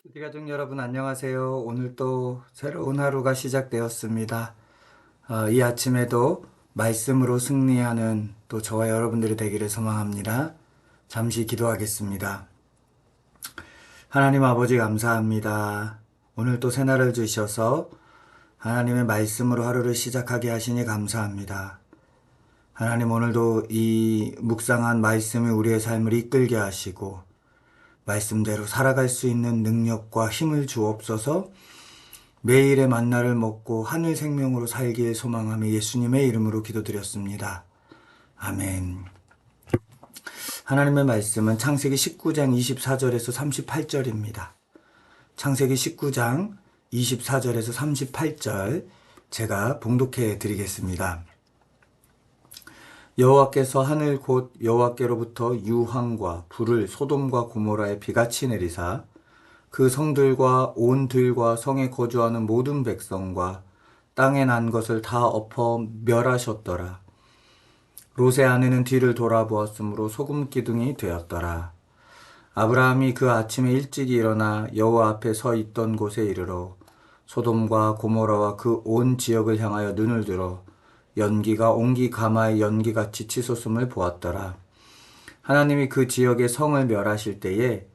우리 가족 여러분 안녕하세요. 오늘 또 새로운 하루가 시작되었습니다. 이 아침에도 말씀으로 승리하는 또 저와 여러분들이 되기를 소망합니다. 잠시 기도하겠습니다. 하나님 아버지 감사합니다. 오늘 또 새날을 주셔서 하나님의 말씀으로 하루를 시작하게 하시니 감사합니다. 하나님 오늘도 이 묵상한 말씀이 우리의 삶을 이끌게 하시고 말씀대로 살아갈 수 있는 능력과 힘을 주옵소서. 매일의 만나를 먹고 하늘 생명으로 살기를 소망하며 예수님의 이름으로 기도드렸습니다. 아멘. 하나님의 말씀은 창세기 19장 24절에서 38절입니다. 창세기 19장 24절에서 38절 제가 봉독해 드리겠습니다. 여호와께서 하늘 곧 여호와께로부터 유황과 불을 소돔과 고모라에 비같이 내리사 그 성들과 온 들과 성에 거주하는 모든 백성과 땅에 난 것을 다 엎어 멸하셨더라. 롯의 아내는 뒤를 돌아보았으므로 소금 기둥이 되었더라. 아브라함이 그 아침에 일찍이 일어나 여호와 앞에 서 있던 곳에 이르러 소돔과 고모라와 그 온 지역을 향하여 눈을 들어 연기가 옹기 가마의 연기같이 치솟음을 보았더라. 하나님이 그 지역의 성을 멸하실 때에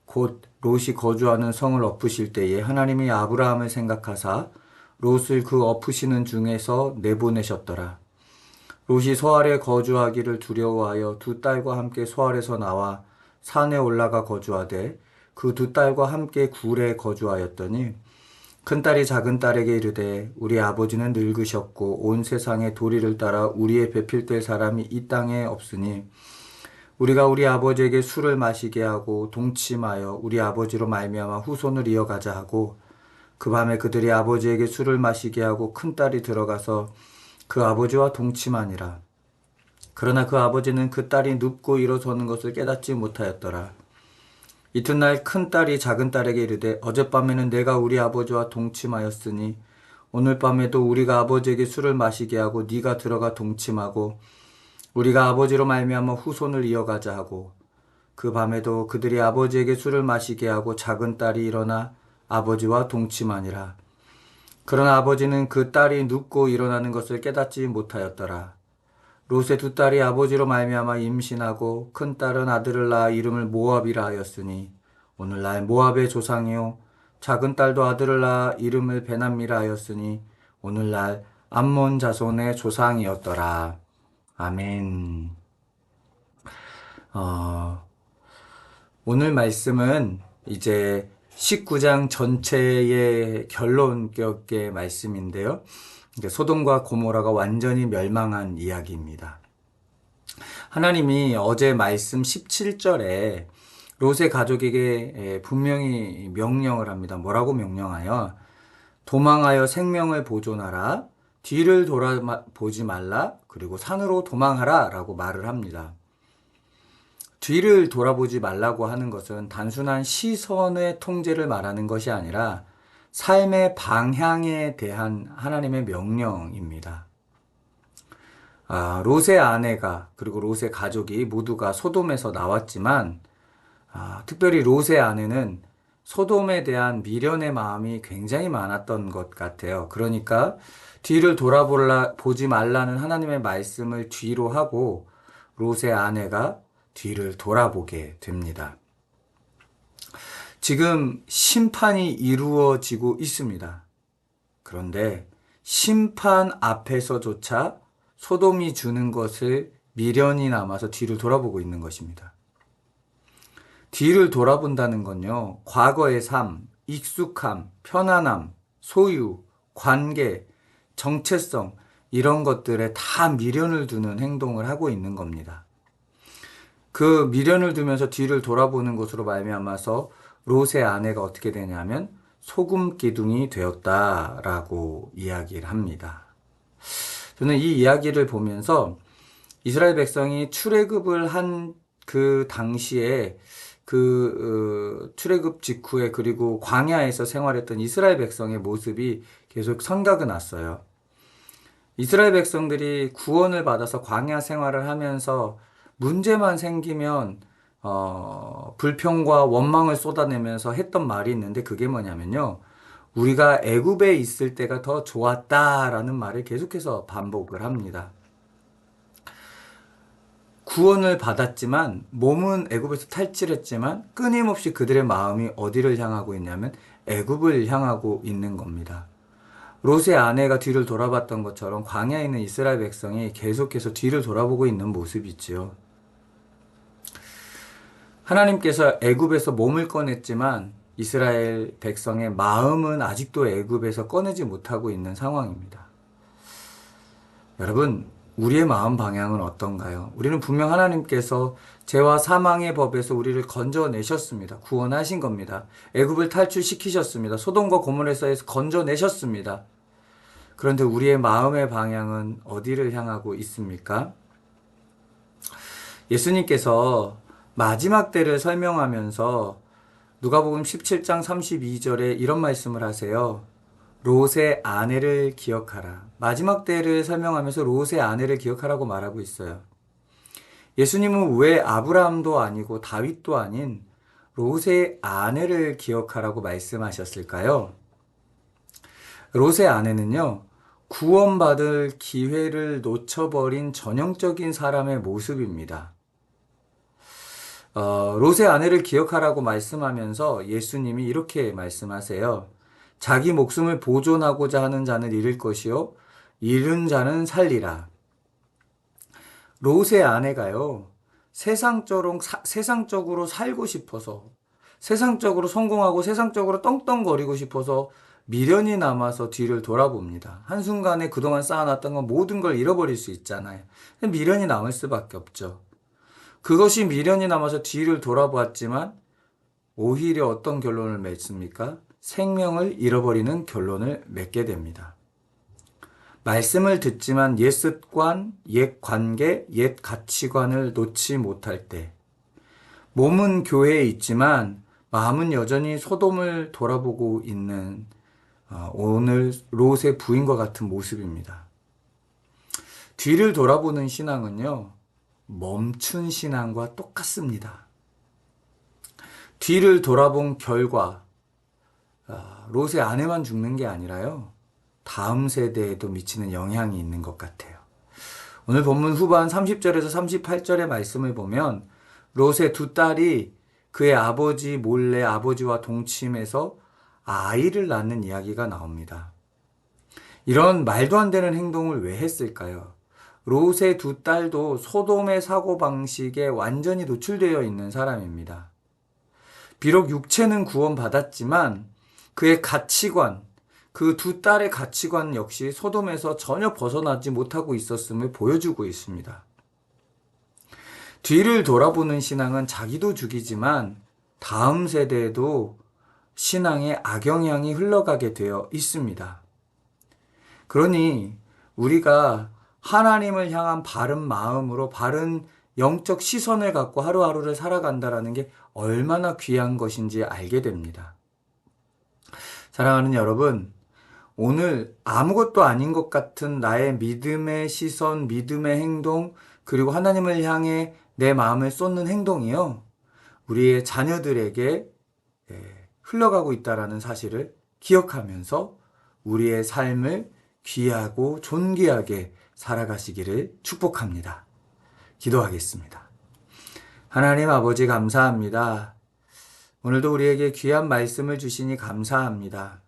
곧 롯이 거주하는 성을 엎으실 때에 하나님이 아브라함을 생각하사 롯을 그 엎으시는 중에서 내보내셨더라. 롯이 소알에 거주하기를 두려워하여 두 딸과 함께 소알에서 나와 산에 올라가 거주하되 그 두 딸과 함께 굴에 거주하였더니 큰딸이 작은딸에게 이르되 우리 아버지는 늙으셨고 온 세상에 도리를 따라 우리의 배필될 사람이 이 땅에 없으니 우리가 우리 아버지에게 술을 마시게 하고 동침하여 우리 아버지로 말미암아 후손을 이어가자 하고 그 밤에 그들이 아버지에게 술을 마시게 하고 큰딸이 들어가서 그 아버지와 동침하니라. 그러나 그 아버지는 그 딸이 눕고 일어서는 것을 깨닫지 못하였더라. 이튿날 큰딸이 작은딸에게 이르되 어젯밤에는 내가 우리 아버지와 동침하였으니 오늘 밤에도 우리가 아버지에게 술을 마시게 하고 네가 들어가 동침하고 우리가 아버지로 말미암아 후손을 이어가자 하고 그 밤에도 그들이 아버지에게 술을 마시게 하고 작은딸이 일어나 아버지와 동침하니라. 그러나 아버지는 그 딸이 눕고 일어나는 것을 깨닫지 못하였더라. 롯의 두 딸이 아버지로 말미암아 임신하고 큰 딸은 아들을 낳아 이름을 모압이라 하였으니 오늘날 모압의 조상이요 작은 딸도 아들을 낳아 이름을 베남미라 하였으니 오늘날 암몬 자손의 조상이었더라. 아멘. 오늘 말씀은 이제 19장 전체의 결론격의 말씀인데요. 소돔과 고모라가 완전히 멸망한 이야기입니다. 하나님이 어제 말씀 17절에 롯의 가족에게 분명히 명령을 합니다. 뭐라고 명령하여? 도망하여 생명을 보존하라. 뒤를 돌아보지 말라. 그리고 산으로 도망하라. 라고 말을 합니다. 뒤를 돌아보지 말라고 하는 것은 단순한 시선의 통제를 말하는 것이 아니라 삶의 방향에 대한 하나님의 명령입니다. 롯의 아내가 그리고 롯의 가족이 모두가 소돔에서 나왔지만 특별히 롯의 아내는 소돔에 대한 미련의 마음이 굉장히 많았던 것 같아요. 그러니까 뒤를 돌아보지 말라는 하나님의 말씀을 뒤로 하고 롯의 아내가 뒤를 돌아보게 됩니다. 지금 심판이 이루어지고 있습니다. 그런데 심판 앞에서조차 소돔이 주는 것을 미련이 남아서 뒤를 돌아보고 있는 것입니다. 뒤를 돌아본다는 건요, 과거의 삶, 익숙함, 편안함, 소유, 관계, 정체성, 이런 것들에 다 미련을 두는 행동을 하고 있는 겁니다. 그 미련을 두면서 뒤를 돌아보는 것으로 말미암아서 롯의 아내가 어떻게 되냐면 소금 기둥이 되었다라고 이야기를 합니다. 저는 이 이야기를 보면서 이스라엘 백성이 출애굽을 한 그 당시에 출애굽 직후에 그리고 광야에서 생활했던 이스라엘 백성의 모습이 계속 생각이 났어요. 이스라엘 백성들이 구원을 받아서 광야 생활을 하면서 문제만 생기면 불평과 원망을 쏟아내면서 했던 말이 있는데 그게 뭐냐면요. 우리가 애굽에 있을 때가 더 좋았다라는 말을 계속해서 반복을 합니다. 구원을 받았지만 몸은 애굽에서 탈출했지만 끊임없이 그들의 마음이 어디를 향하고 있냐면 애굽을 향하고 있는 겁니다. 롯의 아내가 뒤를 돌아봤던 것처럼 광야에 있는 이스라엘 백성이 계속해서 뒤를 돌아보고 있는 모습이지요. 하나님께서 애굽에서 몸을 꺼냈지만 이스라엘 백성의 마음은 아직도 애굽에서 꺼내지 못하고 있는 상황입니다. 여러분, 우리의 마음 방향은 어떤가요? 우리는 분명 하나님께서 죄와 사망의 법에서 우리를 건져내셨습니다. 구원하신 겁니다. 애굽을 탈출시키셨습니다. 소돔과 고모라에서 건져내셨습니다. 그런데 우리의 마음의 방향은 어디를 향하고 있습니까? 예수님께서 마지막 때를 설명하면서 누가복음 17장 32절에 이런 말씀을 하세요. 롯의 아내를 기억하라. 마지막 때를 설명하면서 롯의 아내를 기억하라고 말하고 있어요. 예수님은 왜 아브라함도 아니고 다윗도 아닌 롯의 아내를 기억하라고 말씀하셨을까요? 롯의 아내는요, 구원받을 기회를 놓쳐버린 전형적인 사람의 모습입니다. 롯의 아내를 기억하라고 말씀하면서 예수님이 이렇게 말씀하세요. 자기 목숨을 보존하고자 하는 자는 잃을 것이요 잃은 자는 살리라. 롯의 아내가요. 세상적으로 살고 싶어서 세상적으로 성공하고 세상적으로 떵떵거리고 싶어서 미련이 남아서 뒤를 돌아봅니다. 한순간에 그동안 쌓아놨던 건 모든 걸 잃어버릴 수 있잖아요. 미련이 남을 수밖에 없죠. 그것이 미련이 남아서 뒤를 돌아보았지만 오히려 어떤 결론을 맺습니까? 생명을 잃어버리는 결론을 맺게 됩니다. 말씀을 듣지만 옛 습관, 옛 관계, 옛 가치관을 놓지 못할 때 몸은 교회에 있지만 마음은 여전히 소돔을 돌아보고 있는 오늘 롯의 부인과 같은 모습입니다. 뒤를 돌아보는 신앙은요. 멈춘 신앙과 똑같습니다. 뒤를 돌아본 결과 롯의 아내만 죽는 게 아니라요. 다음 세대에도 미치는 영향이 있는 것 같아요. 오늘 본문 후반 30절에서 38절의 말씀을 보면 롯의 두 딸이 그의 아버지 몰래 아버지와 동침해서 아이를 낳는 이야기가 나옵니다. 이런 말도 안 되는 행동을 왜 했을까요? 롯의 두 딸도 소돔의 사고방식에 완전히 노출되어 있는 사람입니다. 비록 육체는 구원받았지만 그의 가치관, 그 두 딸의 가치관 역시 소돔에서 전혀 벗어나지 못하고 있었음을 보여주고 있습니다. 뒤를 돌아보는 신앙은 자기도 죽이지만 다음 세대에도 신앙의 악영향이 흘러가게 되어 있습니다. 그러니 우리가 하나님을 향한 바른 마음으로 바른 영적 시선을 갖고 하루하루를 살아간다는 게 얼마나 귀한 것인지 알게 됩니다. 사랑하는 여러분, 오늘 아무것도 아닌 것 같은 나의 믿음의 시선, 믿음의 행동, 그리고 하나님을 향해 내 마음을 쏟는 행동이요. 우리의 자녀들에게 흘러가고 있다는 사실을 기억하면서 우리의 삶을 귀하고 존귀하게 살아가시기를 축복합니다. 기도하겠습니다. 하나님 아버지 감사합니다. 오늘도 우리에게 귀한 말씀을 주시니 감사합니다.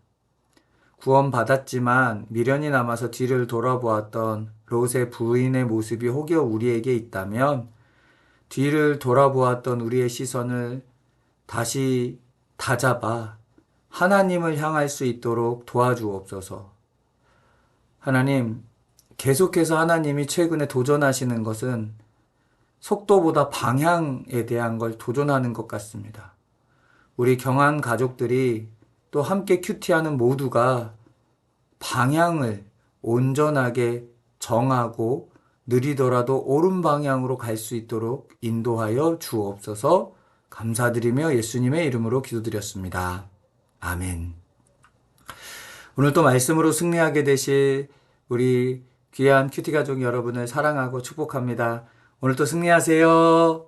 구원받았지만 미련이 남아서 뒤를 돌아보았던 롯의 부인의 모습이 혹여 우리에게 있다면 뒤를 돌아보았던 우리의 시선을 다시 다잡아 하나님을 향할 수 있도록 도와주옵소서. 하나님, 계속해서 하나님이 최근에 도전하시는 것은 속도보다 방향에 대한 걸 도전하는 것 같습니다. 우리 경한 가족들이 또 함께 큐티하는 모두가 방향을 온전하게 정하고 느리더라도 옳은 방향으로 갈 수 있도록 인도하여 주옵소서. 감사드리며 예수님의 이름으로 기도드렸습니다. 아멘. 오늘 또 말씀으로 승리하게 되실 우리 귀한 큐티 가족 여러분을 사랑하고 축복합니다. 오늘 또 승리하세요.